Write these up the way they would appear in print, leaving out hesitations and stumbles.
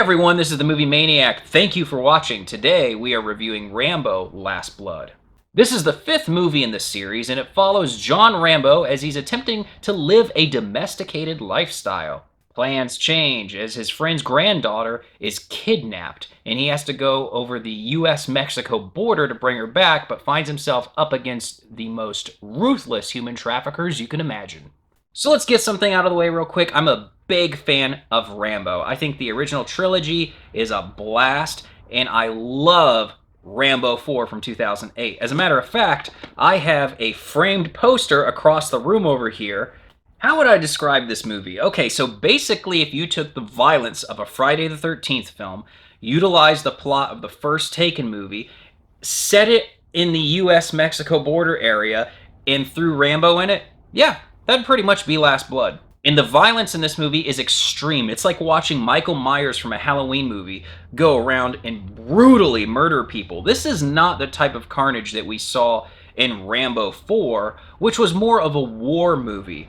everyone, this is the movie Maniac. Thank you for watching. Today we are reviewing Rambo Last Blood. This is the 5th movie in the series, and it follows John Rambo as he's attempting to live a domesticated lifestyle. Plans change as his friend's granddaughter is kidnapped, and he has to go over the US-Mexico border to bring her back, but finds himself up against the most ruthless human traffickers you can imagine. So let's get something out of the way real quick. I'm a big fan of Rambo. I think the original trilogy is a blast, and I love Rambo 4 from 2008. As a matter of fact, I have a framed poster across the room over here. How would I describe this movie? Okay, so basically if you took the violence of a Friday the 13th film, utilized the plot of the first Taken movie, set it in the US-Mexico border area, and threw Rambo in it, yeah, that'd pretty much be Last Blood. And the violence in this movie is extreme. It's like watching Michael Myers from a Halloween movie go around and brutally murder people. This is not the type of carnage that we saw in Rambo 4, which was more of a war movie.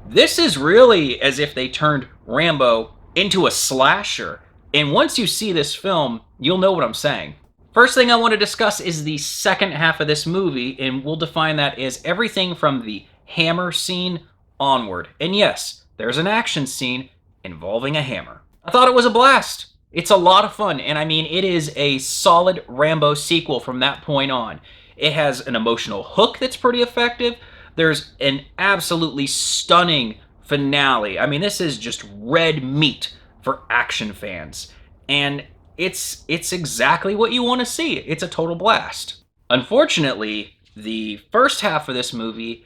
This is really as if they turned Rambo into a slasher. And once you see this film, you'll know what I'm saying. First thing I want to discuss is the second half of this movie, and we'll define that as everything from the hammer scene onward. And yes, there's an action scene involving a hammer. I thought it was a blast. It's a lot of fun, and I mean, it is a solid Rambo sequel from that point on. It has an emotional hook that's pretty effective. There's an absolutely stunning finale. I mean, this is just red meat for action fans. And it's exactly what you want to see. It's a total blast. Unfortunately, the first half of this movie,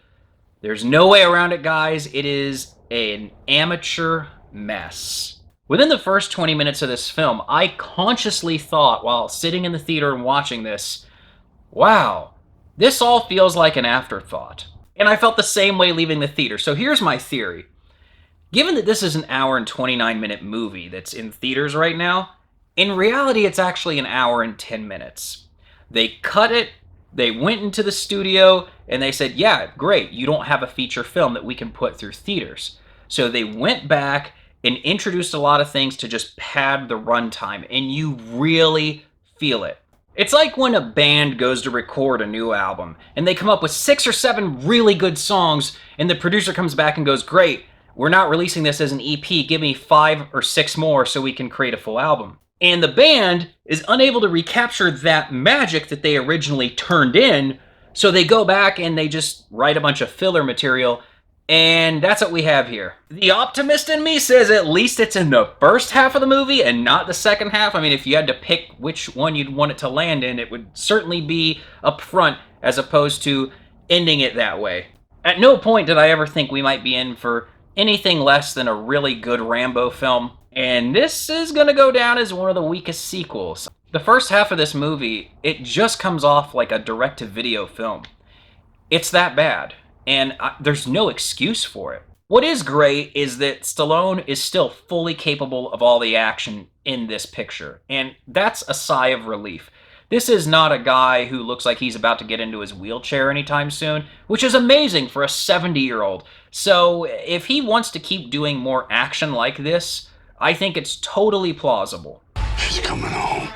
there's no way around it, guys. It is an amateur mess. Within the first 20 minutes of this film, I consciously thought while sitting in the theater and watching this, wow, this all feels like an afterthought. And I felt the same way leaving the theater. So here's my theory. Given that this is an hour and 29-minute movie that's in theaters right now, in reality it's actually an hour and 10 minutes. They cut it, they went into the studio, and they said, yeah, great, you don't have a feature film that we can put through theaters. So they went back and introduced a lot of things to just pad the runtime, and you really feel it. It's like when a band goes to record a new album, and they come up with 6 or 7 really good songs, and the producer comes back and goes, great, we're not releasing this as an EP, give me 5 or 6 more so we can create a full album. And the band is unable to recapture that magic that they originally turned in, so they go back and they just write a bunch of filler material, and that's what we have here. The optimist in me says at least it's in the first half of the movie and not the second half. I mean, if you had to pick which one you'd want it to land in, it would certainly be up front as opposed to ending it that way. At no point did I ever think we might be in for anything less than a really good Rambo film. And this is going to go down as one of the weakest sequels. The first half of this movie, it just comes off like a direct-to-video film. It's that bad, and there's no excuse for it. What is great is that Stallone is still fully capable of all the action in this picture, and that's a sigh of relief. This is not a guy who looks like he's about to get into his wheelchair anytime soon, which is amazing for a 70-year-old. So if he wants to keep doing more action like this, I think it's totally plausible. She's coming home.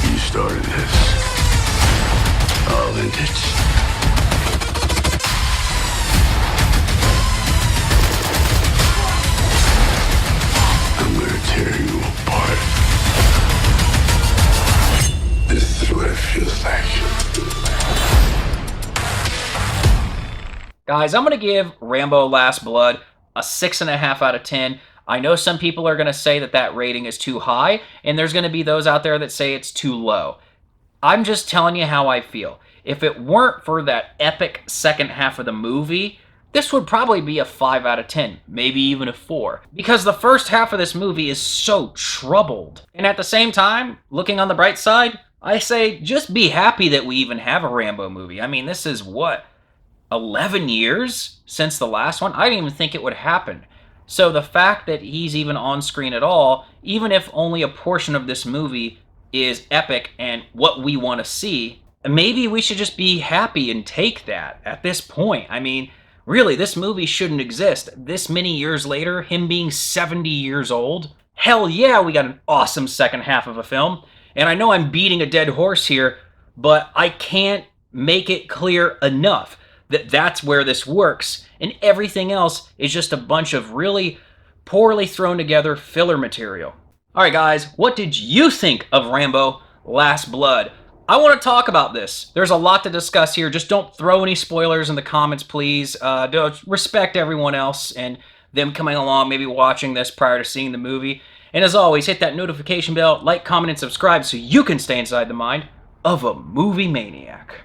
You started this. I'll end it. I'm gonna tear you apart. This is what it feels like. Guys, I'm going to give Rambo Last Blood a 6.5 out of 10. I know some people are going to say that that rating is too high, and there's going to be those out there that say it's too low. I'm just telling you how I feel. If it weren't for that epic second half of the movie, this would probably be a 5 out of 10, maybe even a 4. Because the first half of this movie is so troubled. And at the same time, looking on the bright side, I say just be happy that we even have a Rambo movie. I mean, this is what, 11 years since the last one? I didn't even think it would happen. So the fact that he's even on screen at all, even if only a portion of this movie is epic and what we want to see, maybe we should just be happy and take that at this point. I mean, really, this movie shouldn't exist. This many years later, him being 70 years old, hell yeah, we got an awesome second half of a film. And I know I'm beating a dead horse here, but I can't make it clear enough that that's where this works, and everything else is just a bunch of really poorly thrown together filler material. Alright guys, what did you think of Rambo Last Blood? I want to talk about this. There's a lot to discuss here. Just don't throw any spoilers in the comments, please. Respect everyone else and them coming along, maybe watching this prior to seeing the movie. And as always, hit that notification bell, like, comment, and subscribe so you can stay inside the mind of a movie maniac.